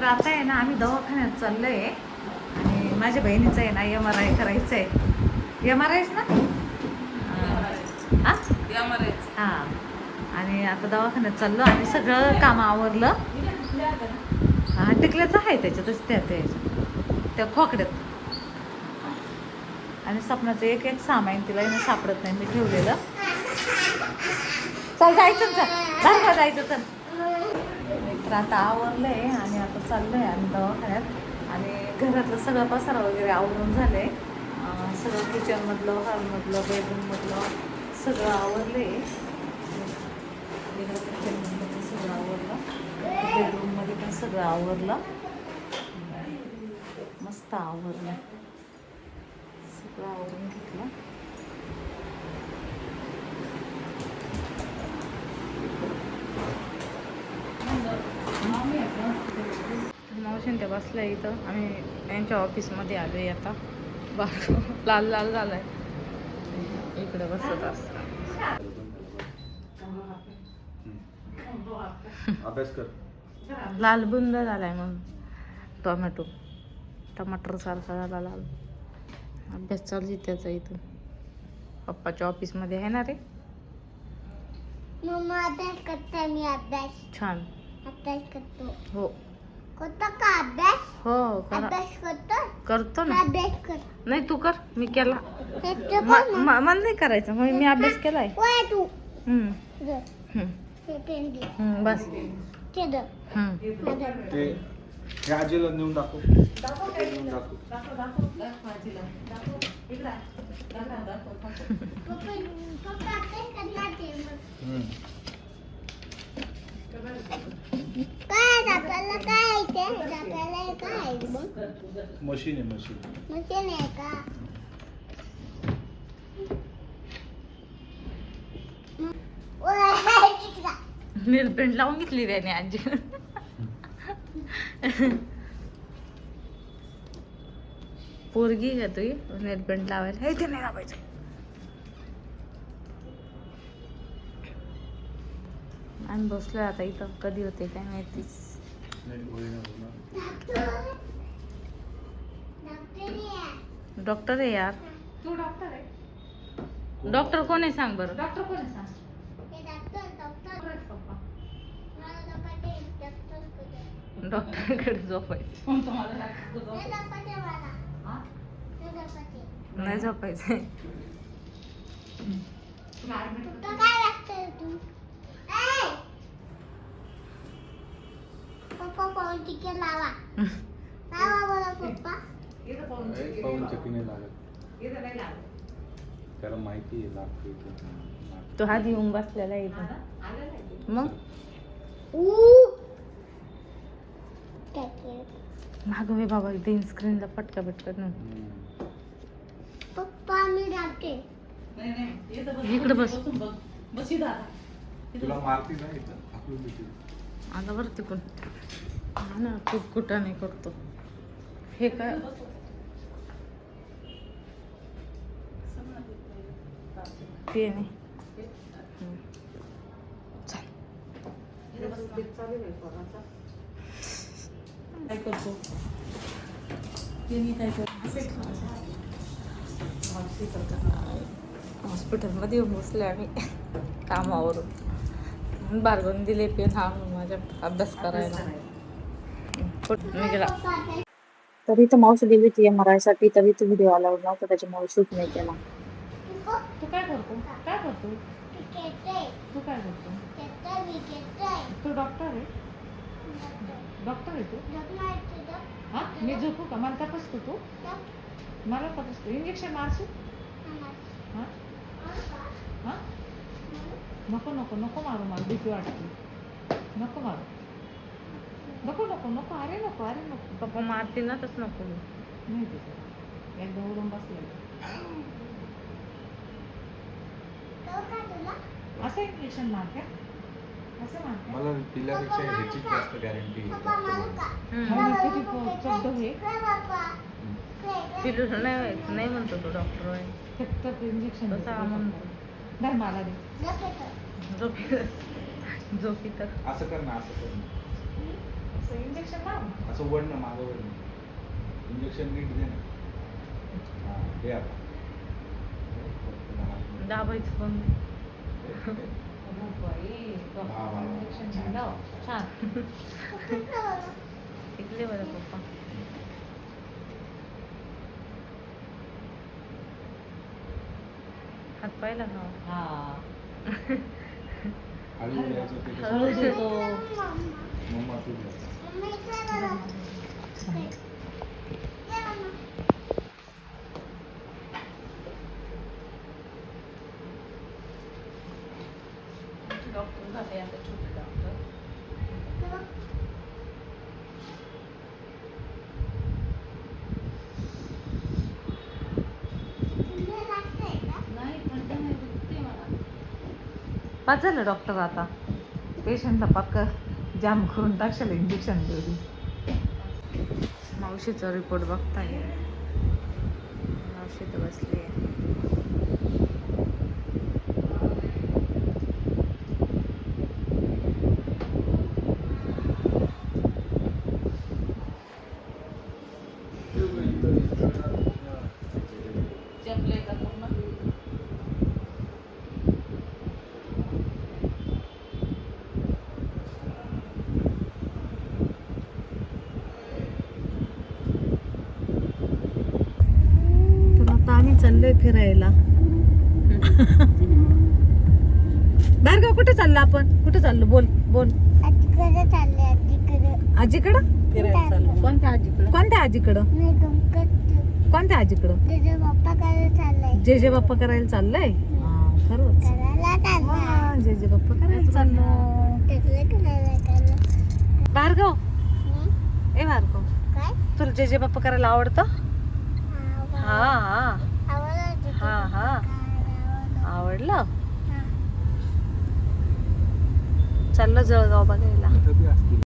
तर आता आहे ना आम्ही दवाखान्यात चाललोय आणि माझ्या बहिणीचं आहे ना MRI करायचं आहे. MRI ना हां हां. आणि आता दवाखान्यात चाललो आणि सगळं काम आवरलं. हां टिकल्याचं आहे त्याच्यातच त्या खोकड्यात. आणि स्वप्नाचं एक एक सामान तिला येणं सापडत नाही मी ठेवलेलं. चल जायचं चल जायचं चल. तर आता आवरलंय आणि आता चाललोय आम्ही दवाखान्यात आणि घरातलं सगळं पसारा वगैरे आवरून झालंय. सगळं किचनमधलं, हॉलमधलं, बेडरूममधलं सगळं आवरलंय. किचनमधलं पण सगळं आवरलं, बेडरूममध्ये पण सगळं आवरलं. मस्त आवरलं, सगळं आवरून घेतलं. मावशीन त्या बसल्या इथं. आम्ही यांच्या ऑफिसमध्ये आलो आहे आता. लाल लाल झालाय इकडे बसत असत. अभ्यास कर. लाल बुंद झालाय मग टमाटर सारखा झाला लाल. अभ्यास चालू आहे त्याचा इथून. पप्पाच्या ऑफिसमध्ये आहे ना रे. मम्मा अभ्यास करते. मी अभ्यास छान अभ्यास करतो. हो करतो का अभ्यास? हो अभ्यास करतो ना. अभ्यास कर. नाही तू कर, मी केला. हे मला नाही करायचं, मग मी अभ्यास केलाय. तू हम्म. बस हे आजीला नेऊन दाखव. मशीन आहे मशीन आहे का? नेलपेंट लावून घेतली त्याने आजी. पोरगी का तुझी नेलपेंट लावायला? हे ते नाही लावायचं. आम्ही बसलोय आता इथं. कधी होते काय माहितीच. डॉक्टर आहे यार. तू डॉक्टर आहे? डॉक्टर कोण आहे सांग बरं. डॉक्टर कोण आहे सांग? डॉक्टरकडे झोपायचं. नाही झोपायचं. पप्पा पाऊल टिके लावा. लावा बोला पप्पा. पाऊन चक्की नाही लागत. त्याला माहिती आहे लागते. तो आधी येऊन बसलेला आहे इथं. मग मागं मी बाबा इथे स्क्रीनला पटका पप्पा मी जाते. इकडे बस. तुला मारती नाही इथं. आता बरं तिकून ना खूप कुठाने करतो. हे काय ते नाही. काय करतो हॉस्पिटलमध्ये येऊन बसले आम्ही कामावरून. बारगून दिले पेन हा माझ्या अभ्यास करायला. तरी तर मावशी गेली होती MRI साठी. तरी तो व्हिडिओ आला नव्हता त्याच्यामुळे शूट नाही केला. तू काय करतो? तू काय करतो? तू डॉक्टर आहे? डॉक्टर आहे तू? हा मी झोपू का? मला तपासतो तू? मला तपासतो. इंजेक्शन मारशील? हा नको नको नको मारू. मला भीती वाटते. नको मारू. नको नको नको. अरे नको अरे नको. पप्पा मारतील ना. तसं नको. नाही तिथं एकदा उडून बसले. असं इंजेक्शन मारते? असं मारते? मला तिल्यापेक्षा ह्याची जास्त गॅरंटी नाही म्हणतो तो डॉक्टर आहे. फक्त इंजेक्शन नाही मला दे. झोपी तर असं कर ना. असं कर ना. असं इंजेक्शन लाव. असं वड ना मागं वड ना. इंजेक्शन नीट दे ना. हा दे आता. दाबायचं पण. दे, दे. वा, वा. इंजेक्शन लाव. छान. इकडे बरं पप्पा. हात पाहिला ना. हा. हळू द्यायचं ते कसं? हळू देतो. मम्मा तू द्या. मम्मी इकडे बघा. इकडे. इकडे मम्मा. डॉक्टर झाले आता छोटे डॉक्टर. इकडे बघ. थंडी लागते का? नाही थंड नाही दुखते मला. पाच झालं डॉक्टर आता. पेशंटला पक्का जाम करून टाकशाल इंजेक्शन देऊ. मावशीचा रिपोर्ट बघताय. मावशी तर बसली आहे. जमले का पूर्ण? तर आता आम्ही चाललोय फिरायला. भार्गव कुठे चाललो आपण? कुठे चाललो? बोल बोल. आजीकडे चालले आजीकडे. आजीकडं? फिरायला चाललो. कोणत्या आजीकडं? कोणत्या आजीकडं? नाही गमकत. कोणत्या आजीकडं? तुझे पप्पा करायला चाललंय. जे जे बाप्पा करायला चाललंय. खरंच. करायला चाललंय. वा, जे जे बाप्पा करायला चाललो. त्यातलं करायला चाललं. भार्गव, हं? ए भार्गव, काय? तुला जे जे बाप्पा करायला आवडतं? हा हा. आवडलं. हा, हा. आवडलं? हा. चाललं जळगाव बघायला. इथं बी असतील.